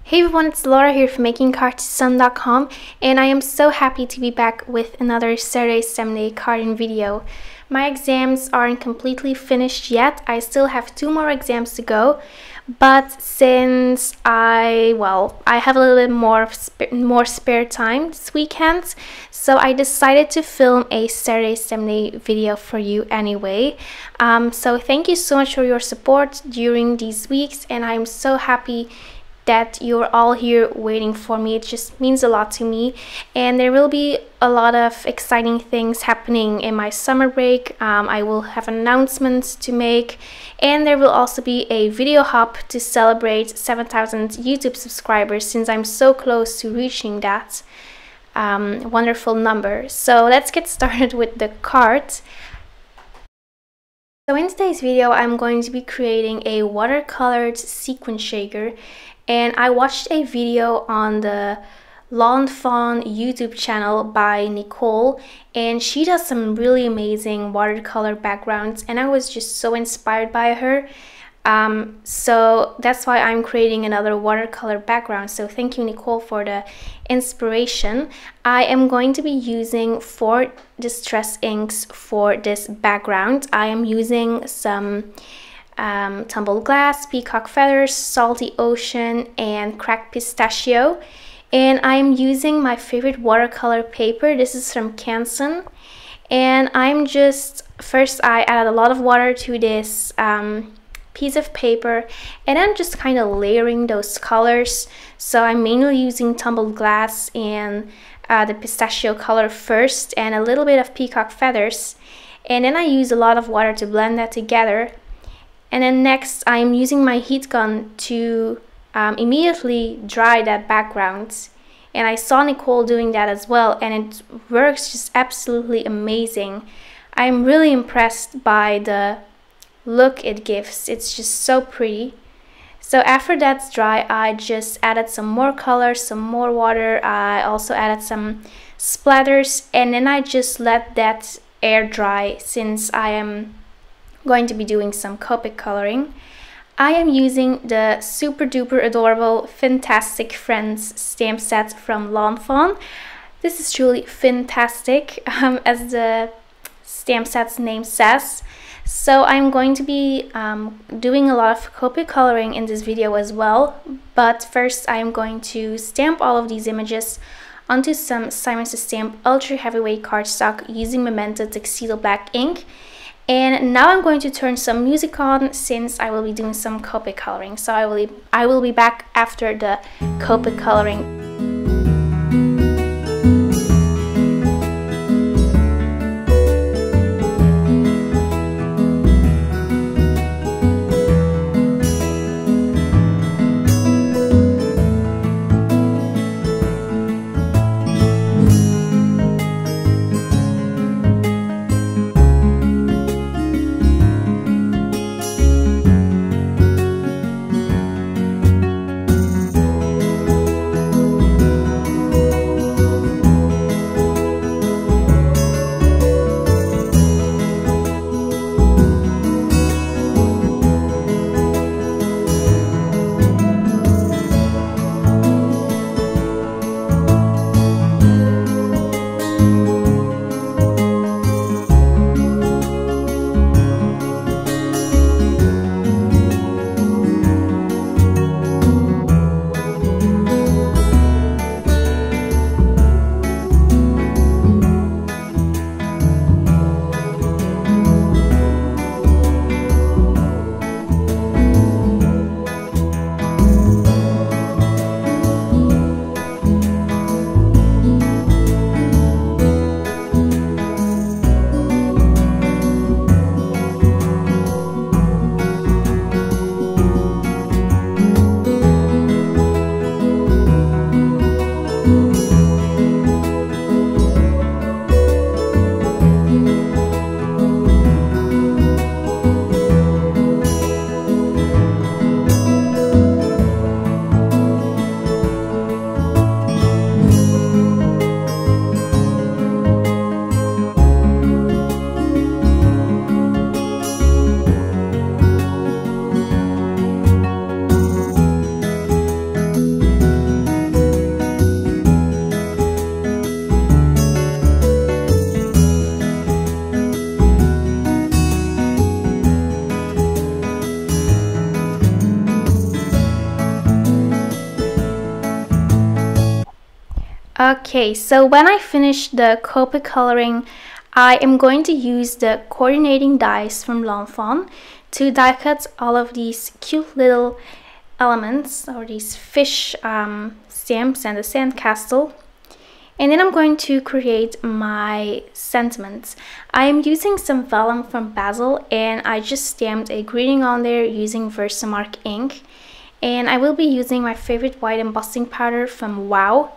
Hey everyone, it's Laura here from makingcardssun.com, and I am so happy to be back with another Saturday Sunday carding video. My exams aren't completely finished yet. I still have 2 more exams to go, but since I have a little bit more spare time this weekend, so I decided to film a Saturday Sunday video for you anyway. So thank you so much for your support during these weeks, and I'm so happy that you're all here waiting for me. It just means a lot to me, and there will be a lot of exciting things happening in my summer break. I will have announcements to make, and there will also be a video hop to celebrate 7,000 YouTube subscribers, since I'm so close to reaching that wonderful number. So let's get started with the cards. So in today's video, I'm going to be creating a watercolored sequin shaker, and I watched a video on the Lawn Fawn YouTube channel by Nicole, and she does some really amazing watercolor backgrounds, and I was just so inspired by her. So that's why I'm creating another watercolor background. So thank you, Nicole, for the inspiration. I am going to be using 4 distress inks for this background. I am using some tumbled glass, peacock feathers, salty ocean, and cracked pistachio. And I'm using my favorite watercolor paper. This is from Canson. And first I added a lot of water to this piece of paper, and I'm just kind of layering those colors. So I'm mainly using tumbled glass and the pistachio color first, and a little bit of peacock feathers, and then I use a lot of water to blend that together. And then next I'm using my heat gun to immediately dry that background, and I saw Nicole doing that as well, and it works just absolutely amazing. I'm really impressed by the look it gives. It's just so pretty. So after that's dry, I just added some more color, some more water. I also added some splatters, and then I just let that air dry, since I am going to be doing some Copic coloring. I am using the super duper adorable Fintastic Friends stamp set from Lawn Fawn. This is truly Fintastic, as the stamp set's name says. So I'm going to be doing a lot of Copic coloring in this video as well, but first I'm going to stamp all of these images onto some Simon Says Stamp ultra heavyweight cardstock using Memento Tuxedo Black ink. And now I'm going to turn some music on, since I will be doing some Copic coloring. So I will be back after the Copic coloring. Okay, so when I finish the Copic coloring, I am going to use the coordinating dies from L'Enfant to die cut all of these cute little elements, or these fish stamps and the sandcastle. And then I'm going to create my sentiments. I am using some vellum from Basil, and I just stamped a greeting on there using Versamark ink. And I will be using my favorite white embossing powder from Wow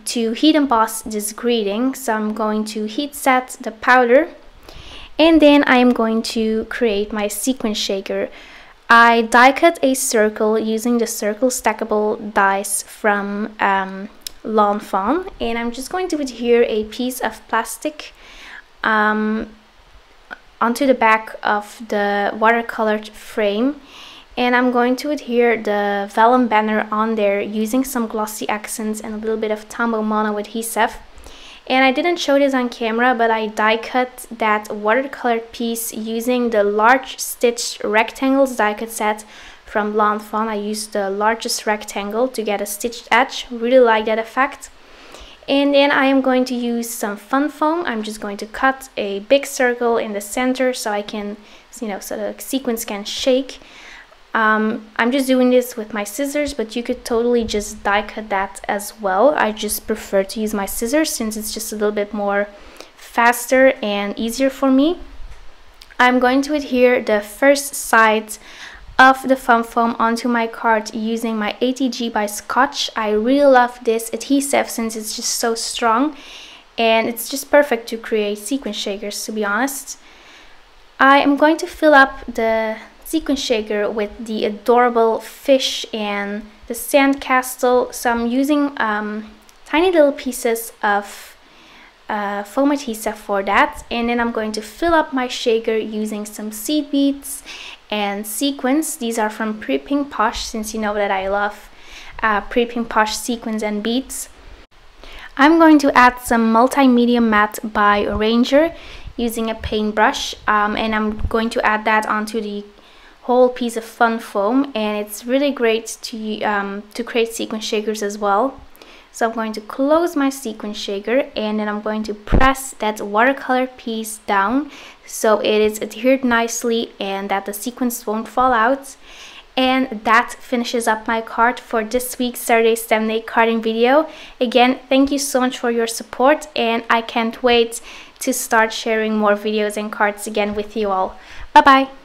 to heat emboss this greeting. So I'm going to heat set the powder, and then I am going to create my sequin shaker. I die cut a circle using the circle stackable dies from L'Enfant, and I'm just going to adhere a piece of plastic onto the back of the watercolored frame, and I'm going to adhere the vellum banner on there using some glossy accents and a little bit of Tombow Mono adhesive. And I didn't show this on camera, but I die cut that watercolored piece using the large stitched rectangles die cut set from L'Enfant. I used the largest rectangle to get a stitched edge. Really like that effect. And then I am going to use some fun foam. I'm just going to cut a big circle in the center so I can, so the sequins can shake. I'm just doing this with my scissors, but you could totally just die cut that as well. I just prefer to use my scissors since it's just a little bit more faster and easier for me. I'm going to adhere the first side of the fun foam onto my card using my ATG by Scotch. I really love this adhesive since it's just so strong, and it's just perfect to create sequin shakers, to be honest. I am going to fill up the sequin shaker with the adorable fish and the sandcastle. So I'm using tiny little pieces of foam adhesive for that, and then I'm going to fill up my shaker using some seed beads and sequins. These are from Pretty Pink Posh, since you know that I love Pretty Pink Posh sequins and beads. I'm going to add some multimedia matte by Ranger using a paintbrush, and I'm going to add that onto the whole piece of fun foam, and it's really great to create sequin shakers as well. So I'm going to close my sequin shaker, and then I'm going to press that watercolor piece down so it is adhered nicely and that the sequins won't fall out. And that finishes up my card for this week's Saturday STEM Day carding video. Again, thank you so much for your support, and I can't wait to start sharing more videos and cards again with you all. Bye bye!